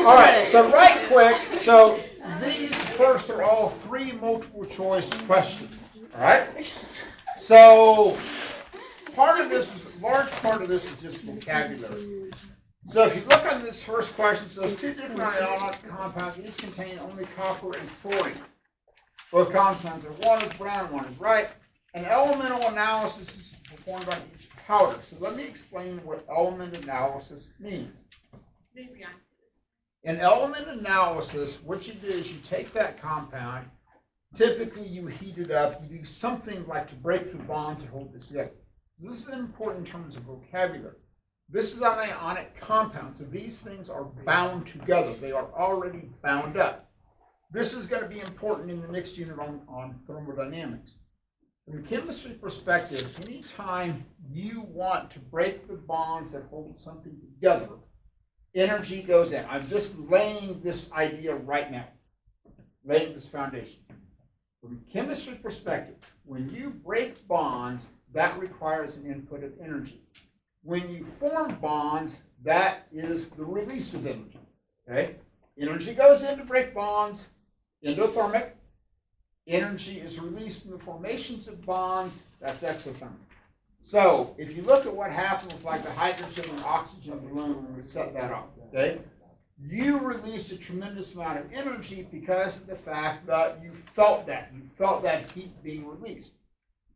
All right, so right quick, so these first are all 3 multiple choice questions. All right? So part of this is, a large part of this is just vocabulary. So if you look on this first question, it says 2 different ionic compounds, these contain only copper and chlorine. Both compounds are one is brown, one is right. An elemental analysis is performed on each powder. So let me explain what element analysis means. In element analysis, what you do is you take that compound, typically you heat it up, you do something like to break the bonds and hold this together. This is important in terms of vocabulary. This is an ionic compound, so these things are bound together. They are already bound up. This is going to be important in the next unit on thermodynamics. From a chemistry perspective, anytime you want to break the bonds that hold something together, energy goes in. I'm just laying this idea right now, laying this foundation. From a chemistry perspective, when you break bonds, that requires an input of energy. When you form bonds, that is the release of energy. Okay? Energy goes in to break bonds, endothermic. Energy is released in the formations of bonds, that's exothermic. So if you look at what happened with like the hydrogen and oxygen balloon when we set that up, okay? You released a tremendous amount of energy because of the fact that you felt that heat being released.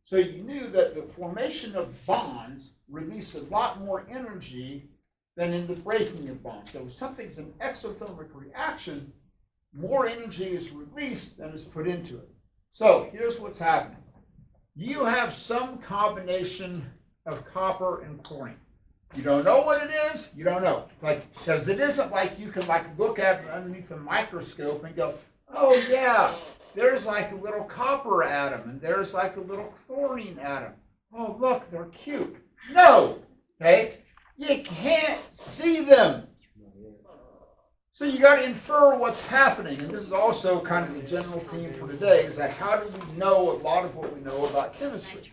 So you knew that the formation of bonds released a lot more energy than in the breaking of bonds. So if something's an exothermic reaction, more energy is released than is put into it. So here's what's happening. You have some combination of copper and chlorine. You don't know what it is, you don't know. Because it isn't like you can look at it underneath a microscope and go, oh yeah, there's like a little copper atom and there's like a little chlorine atom. Oh look, they're cute. No, okay? You can't see them. So you got to infer what's happening, and this is also kind of the general theme for today, is that how do we know a lot of what we know about chemistry?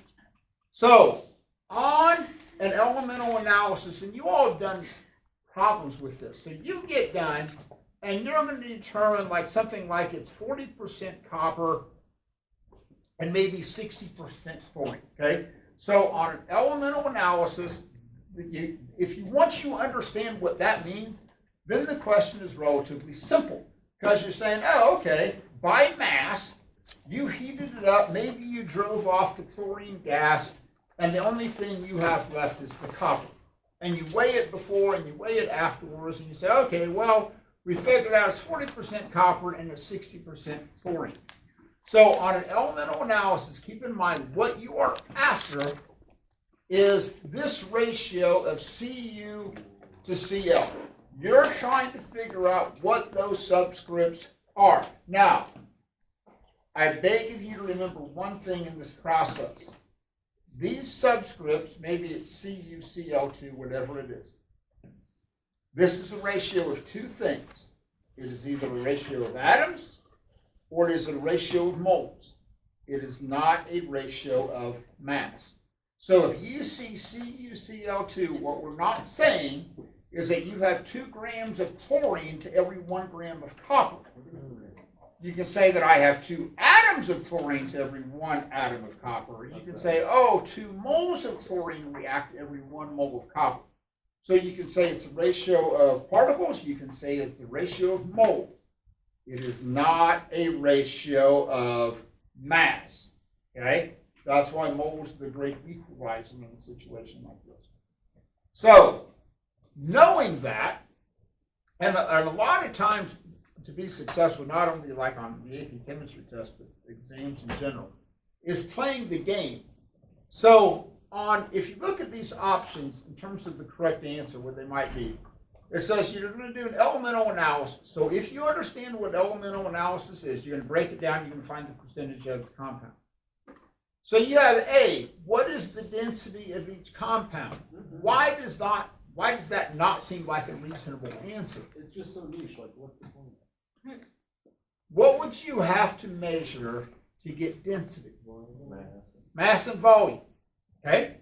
So on an elemental analysis, and you all have done problems with this, so you get done, and you're going to determine like something like it's 40% copper and maybe 60% chlorine, okay? So on an elemental analysis, once you understand what that means, then the question is relatively simple, because you're saying, oh, okay, by mass, you heated it up, maybe you drove off the chlorine gas, and the only thing you have left is the copper. And you weigh it before and you weigh it afterwards, and you say, okay, well, we figured out it's 40% copper and it's 60% chlorine. So on an elemental analysis, keep in mind what you are after is this ratio of Cu to Cl. You're trying to figure out what those subscripts are. Now, I beg of you to remember one thing in this process. These subscripts, maybe it's Cu, Cl2, whatever it is. This is a ratio of 2 things. It is either a ratio of atoms or it is a ratio of moles. It is not a ratio of mass. So if you see CuCl2, what we're not saying is that you have 2 grams of chlorine to every 1 gram of copper. You can say that I have 2 atoms of chlorine to every 1 atom of copper. You can say, oh, 2 moles of chlorine react to every 1 mole of copper. So you can say it's a ratio of particles. You can say it's a ratio of moles. It is not a ratio of mass. Okay? That's why moles are the great equalizer in a situation like this. So, knowing that, and a lot of times to be successful, not only like on the AP chemistry test, but exams in general, is playing the game. So if you look at these options in terms of the correct answer, what they might be, it says you're going to do an elemental analysis. So if you understand what elemental analysis is, you're going to break it down, you're going to find the percentage of the compound. So you have A, what is the density of each compound? Why does that not seem like a reasonable answer? It's just so niche, like what's the point? What would you have to measure to get density? Mass. Mass and volume. Okay?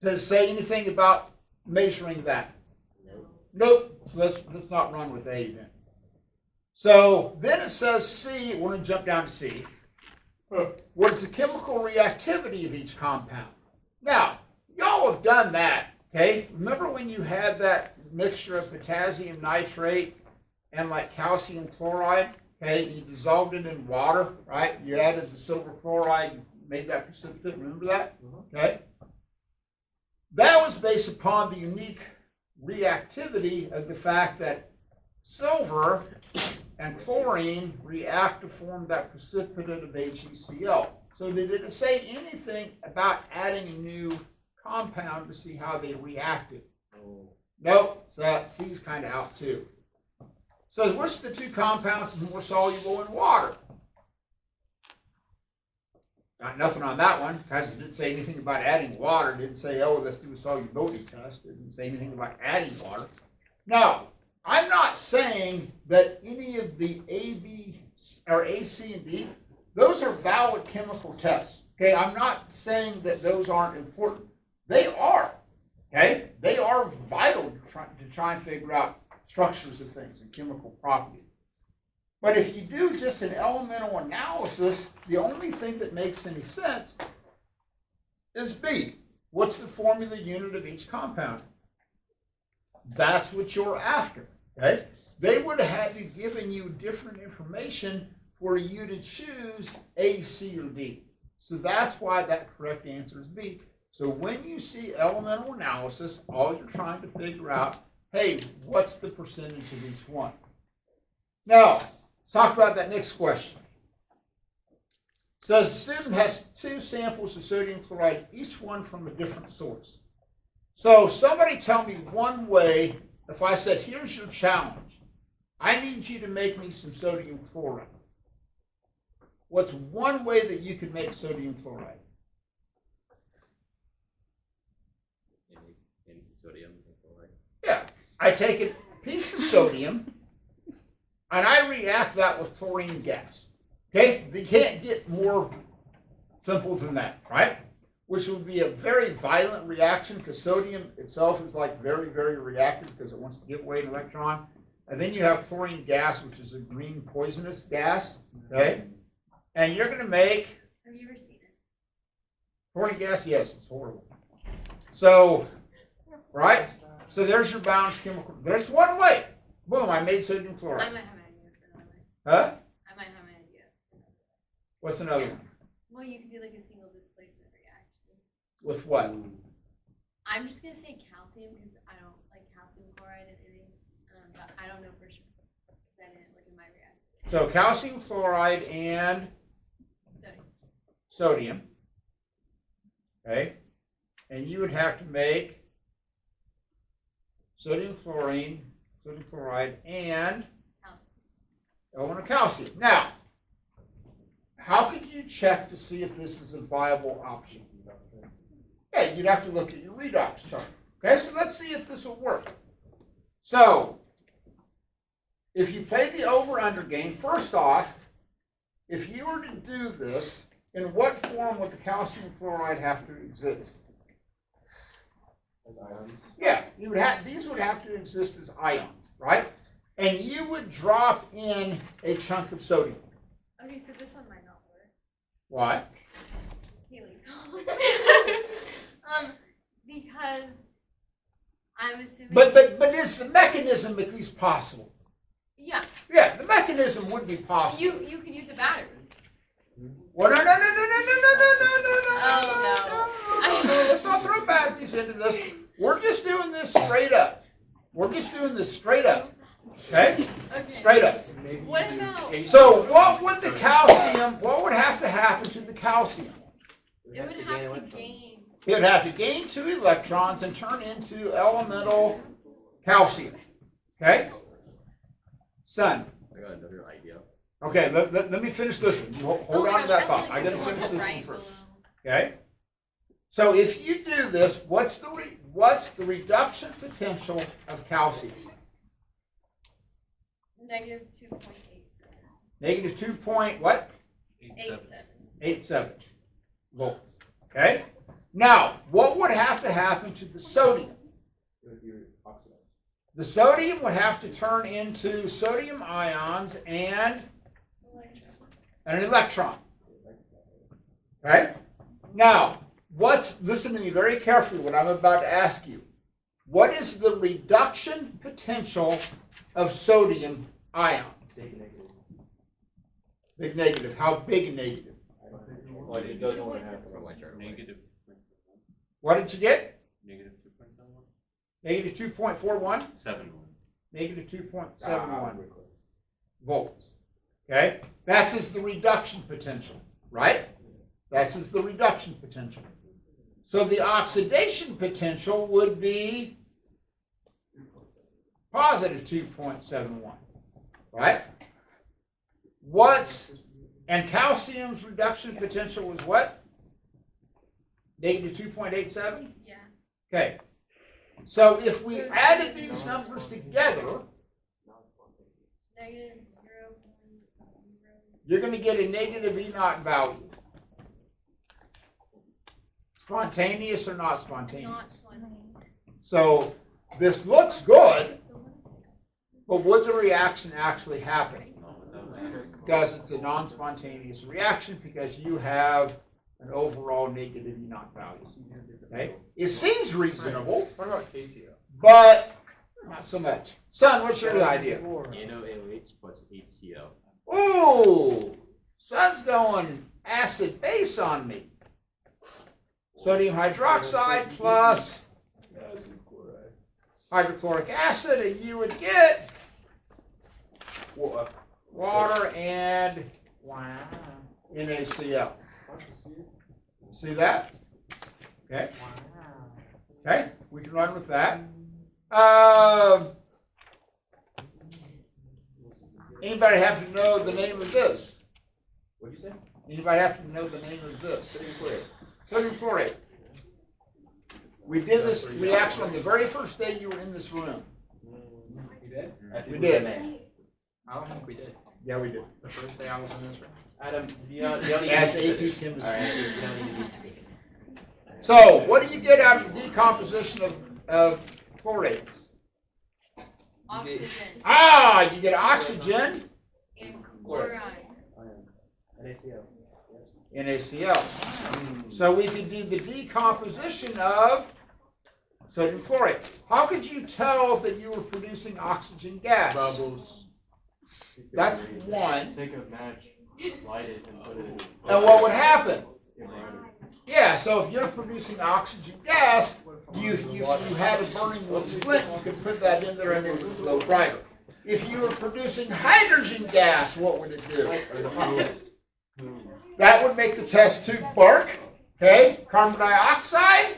Does it say anything about measuring that? Nope. So let's not run with A then. So then it says C. We're going to jump down to C. What is the chemical reactivity of each compound? Now, y'all have done that, okay? Remember when you had that mixture of potassium nitrate and like calcium chloride, okay? You dissolved it in water, right? You added the silver chloride, you made that precipitate. Remember that? Okay? That was based upon the unique reactivity of the fact that silver and chlorine react to form that precipitate of HECl. So did it say anything about adding a new compound to see how they reacted? Nope. So that C's kind of out too. So which of the two compounds is more soluble in water? Got nothing on that one, because it didn't say anything about adding water. It didn't say, oh, let's do a solubility test. It didn't say anything about adding water. Now, I'm not saying that any of the A, B, or A, C, and D, those are valid chemical tests. Okay, I'm not saying that those aren't important. They are. Okay, they are vital to try and figure out structures of things and chemical properties. But if you do just an elemental analysis, the only thing that makes any sense is B. What's the formula unit of each compound? That's what you're after. Okay? They would have had to given you different information for you to choose A, C, or D. So that's why that correct answer is B. So when you see elemental analysis, all you're trying to figure out, hey, what's the percentage of each one? Now, let's talk about that next question. It says the student has 2 samples of sodium chloride, each one from a different source. So somebody tell me one way. If I said, here's your challenge, I need you to make me some sodium chloride. What's one way that you could make sodium chloride? In sodium chloride. Yeah, I take a piece of sodium and I react that with chlorine gas. Okay, you can't get more simple than that, right? Which would be a very violent reaction because sodium itself is like very, very reactive because it wants to give away an electron. And then you have chlorine gas, which is a green poisonous gas, okay? And you're going to make... Have you ever seen it? Chlorine gas, yes, it's horrible. So, right? So there's your balanced chemical. There's one way. Boom, I made sodium I chloride. might have an idea for another way. Huh? I might have an idea. What's another one? Well, you could do like a single displacement reaction. With what? I'm just gonna say calcium because I don't like calcium chloride and it is, but I don't know for sure because I didn't look in my reaction. So calcium chloride and sodium. Okay? And you would have to make sodium chlorine, sodium chloride, and element of calcium. Now, how could you check to see if this is a viable option? Yeah, you'd have to look at your redox chart. Okay, so let's see if this will work. So, if you play the over-under game, first off, if you were to do this, in what form would the calcium chloride have to exist? As ions. Yeah, you would have, these would have to exist as ions, right? And you would drop in a chunk of sodium. Okay, so this one might not work. Why? Haley told because I'm assuming. But is the mechanism at least possible? Yeah, Yeah, the mechanism would be possible. you could use a battery. Well, no. Oh, no. Let's not throw batteries into this. We're just doing this straight up. Okay? Okay. Straight up. What about? So what would what would have to happen to the calcium? It would have to gain. It would have to gain 2 electrons and turn into elemental calcium. Okay? Son. I got another idea. Okay, let me finish this one. Hold on to that thought. I got to finish this one first. Okay? So if you do this, what's the reduction potential of calcium? -2.87. Negative 2 point what? 87 volts. Okay? Now, what would have to happen to the sodium? It would be oxidized. The sodium would have to turn into sodium ions and an electron. Okay? Now, listen to me very carefully what I'm about to ask you. What is the reduction potential of sodium ions? Big negative. How big a negative? Well, it goes on and happen. Negative. What did you get? Negative 2.71. Negative 2.41? 7.1. Negative 2.71 volts. Okay? That's the reduction potential, right? That's the reduction potential. So the oxidation potential would be positive 2.71, right? And calcium's reduction potential was what? Negative 2.87? Yeah. Okay. So if we added these numbers together, Negative 0.0. you're going to get a negative E naught value. Spontaneous or not spontaneous? Not spontaneous. So this looks good, but would the reaction actually happen? Because it's a non-spontaneous reaction because you have an overall negative E naught value. Okay? It seems reasonable, What about KCO? but not so much. Son, what's your idea? NaOH plus HCl. Ooh, Son's going acid base on me. Sodium hydroxide plus hydrochloric acid, and you would get water and NaCl. See that? Okay. Okay, we can run with that. Anybody have to know the name of this? What'd you say? Anybody have to know the name of this? Sodium chloride. Sodium chlorate. We did this reaction on the very first day you were in this room. You did? We did. I don't think we did. Yeah, we did. The first day I was in this room. Adam, you don't need As to AP do this. chemistry. All right, you don't need to do this. So, what do you get out of the decomposition of chlorates? Oxygen You get oxygen, and chloride. NaCl. So we can do the decomposition of sodium chlorate. How could you tell that you were producing oxygen gas? Bubbles. That's one. Take a match, light it, and put it in. And what would happen? Yeah, so if you're producing oxygen gas, you had a burning with flint, you could put that in there and it would glow brighter. If you were producing hydrogen gas, what would it do? That would make the test tube bark. Okay, carbon dioxide,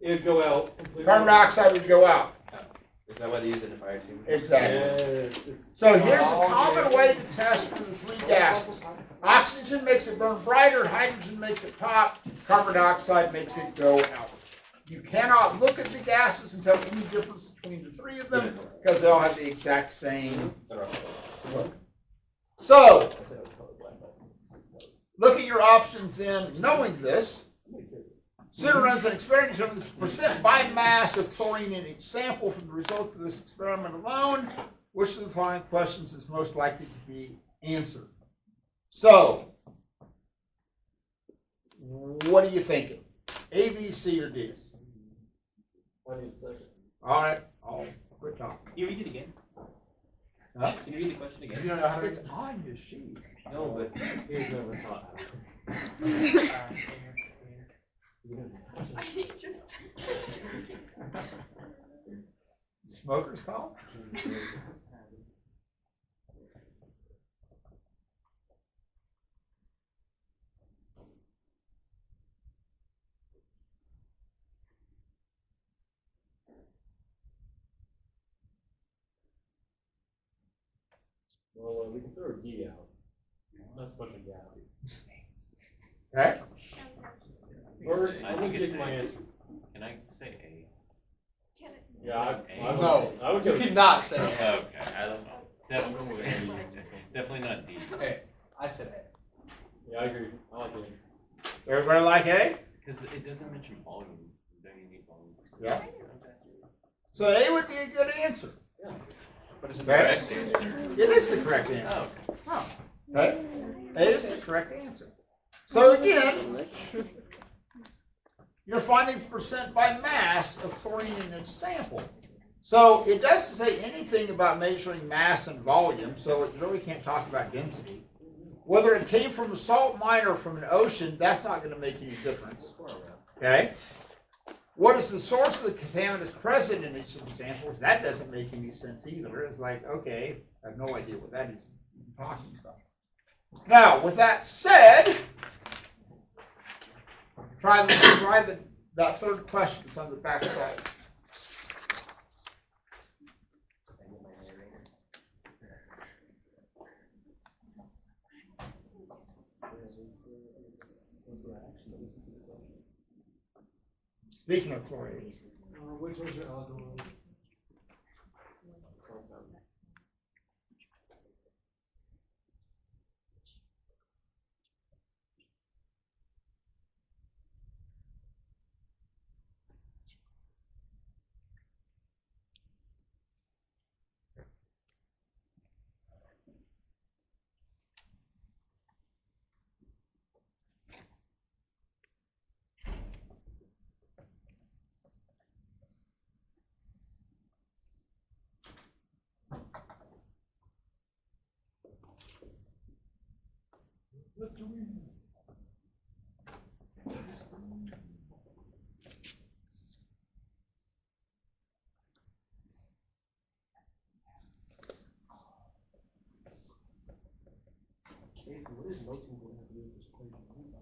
It would go out. carbon dioxide would go out. Is that why they use it in the fire tube? Exactly. Yes. So here's a common way to test for the three gases. Oxygen makes it burn brighter, hydrogen makes it pop, carbon dioxide makes it go out. You cannot look at the gases and tell any difference between the three of them because they all have the exact same look. So, look at your options in knowing this. Student runs an experiment to determine the percent by mass of chlorine in each sample from the result of this experiment alone. Which of the following questions is most likely to be answered? So, what are you thinking? A, B, C, or D? I need a second. All right, I'll quit talking. Can you read it again? Huh? Can you read the question You again? don't know how to It's on your sheet. No, but here's what we're thought. I just. Smoker's call? Well, we can throw a D out. Not so much a gap. Okay. Or I think it's my A. answer. Can I say A? Yeah, I would, No, I would you go. cannot say Okay, that. I don't know. Definitely not D. Okay, I said A. Yeah, I agree. I like it. Everybody like A? Because it doesn't mention volume. Don't you need volume? Yeah. So A would be a good answer. But it's the Okay. correct answer. It is the correct answer. Oh, okay. Oh, okay. A is the correct answer. So again, you're finding percent by mass of chlorine in its sample. So it doesn't say anything about measuring mass and volume, so it really can't talk about density. Whether it came from a salt mine or from an ocean, that's not going to make any difference. Okay? What is the source of the contaminants present in each of the samples? That doesn't make any sense either. It's like, okay, I have no idea what that is talking about. Now, with that said, try that third question. It's on the back side. Speaking of chlorine, Which was your alcohol?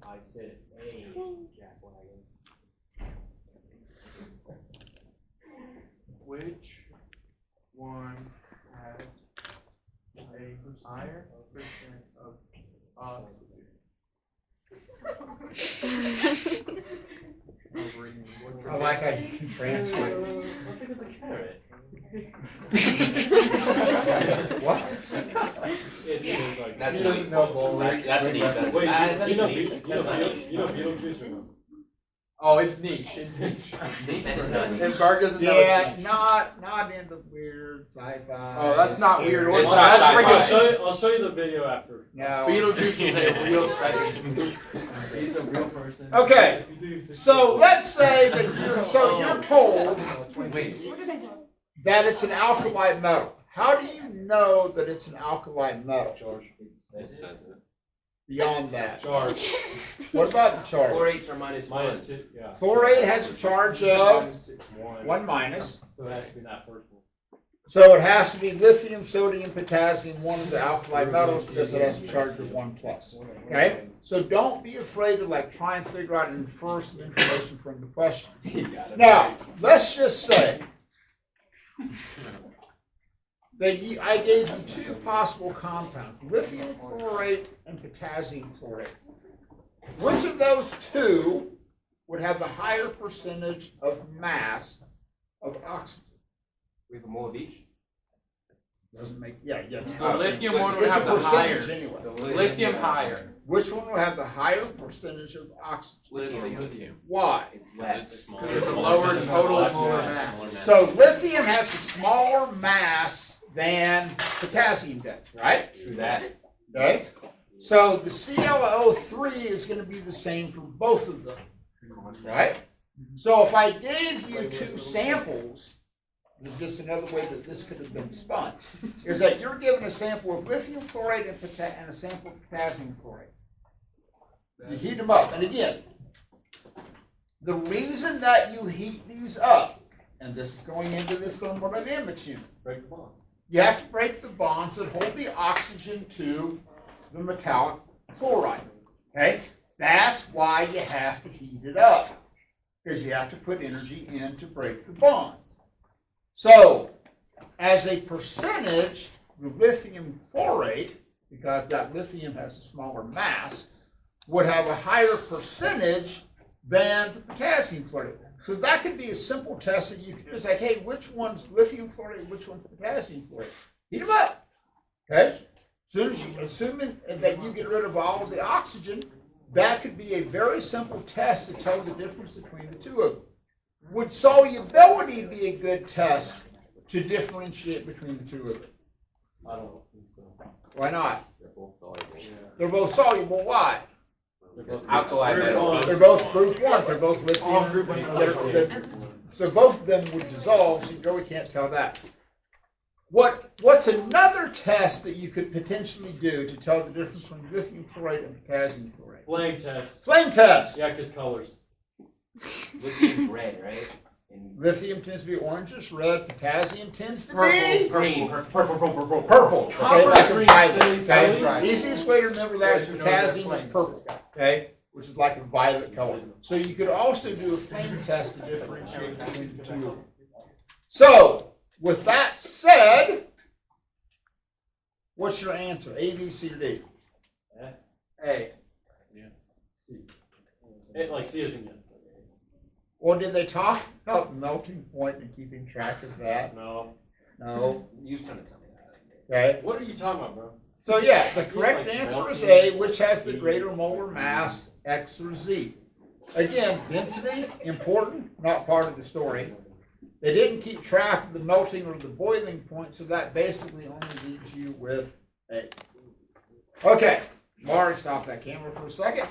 I said A, Jack Wagon. Which one has a higher percent of I like how you can translate. I think it's a carrot. What? It's like, That's He neat. doesn't know bowling. That's neat. That's Wait, is that you know, neat? That's not neat. you know Beetlejuice or no? Oh, it's niche. It's niche. That is not neat. If Bart doesn't know, Yeah, it's niche. not in the weird sci-fi. Oh, that's not weird. It's That's not regular. sci-fi. I'll show you the video after. No. Beetlejuice is a real specimen. He's a real person. Okay, so let's say that you're told Wait. that it's an alkali metal. How do you know that it's an alkali metal? It says it. Beyond that, Charge. what about the charge? Chlorates are minus Minus one. 2, yeah. Chlorate has a charge of One. 1 minus. So it has to be that first one. So it has to be lithium, sodium, potassium, one of the alkali metals, because it has a charge of 1 plus. Okay? So don't be afraid to try and figure out and infer some information from the question. Now, let's just say that I gave you 2 possible compounds, lithium chlorate and potassium chlorate. Which of those 2 would have the higher percentage of mass of oxygen? We have more of each. Doesn't make, yeah. The lithium one would It's a have the higher. percentage anyway. Lithium higher. Which one will have the higher percentage of oxygen? Lithium. Why? It's Because it's less. smaller. Because it's a Smaller lower percentage. total Smaller molar mass. mass. So lithium has a smaller mass than potassium does, right? True that. Okay? So the ClO3 is going to be the same for both of them, right? So if I gave you 2 samples, there's just another way that this could have been spun, is that you're given a sample of lithium chloride and a sample of potassium chloride. You heat them up, and again, the reason that you heat these up, and this is going into this thermodynamics unit, Break the bond. you have to break the bonds that hold the oxygen to the metallic chloride. Okay? That's why you have to heat it up, because you have to put energy in to break the bonds. So, as a percentage, the lithium chlorate, because that lithium has a smaller mass, would have a higher percentage than the potassium chlorate. So that could be a simple test that you can do. It's like, hey, which one's lithium chlorate, which one's potassium chlorate? Heat them up. Okay? Assuming that you get rid of all of the oxygen, that could be a very simple test to tell the difference between the 2 of them. Would solubility be a good test to differentiate between the two of them? I don't think so. Why not? They're both soluble. Yeah. They're both soluble. Why? They're both- Alkali Group metals. ones. They're both group ones. They're both lithium. All group one. So both of them would dissolve, so you really can't tell that. What's another test that you could potentially do to tell the difference between lithium chloride and potassium chloride? Flame test. Flame test. Yeah, 'cause colors. Lithium's red, right? And Lithium tends to be orangish red. Potassium tends to Purple, be green, purple. purple. Okay, Copper, like a green, violet. same Okay, That's right. easiest way to remember that is Yes, you know potassium they're is flames. purple. Okay, which is like a violet color. So you could also do a flame test to differentiate between the two of them. So with that said, what's your answer? A, B, C, or D? Eh? A. C. Like C is in yes. Or did they talk about melting point and keeping track of that? No. No. you was trying to tell me that. Okay. What are you talking about, bro? So yeah, the correct answer is A, which has the greater molar mass, X or Z. Again, density, important, not part of the story. They didn't keep track of the melting or the boiling point, so that basically only leaves you with A. Okay, Mari, stop that camera for a second.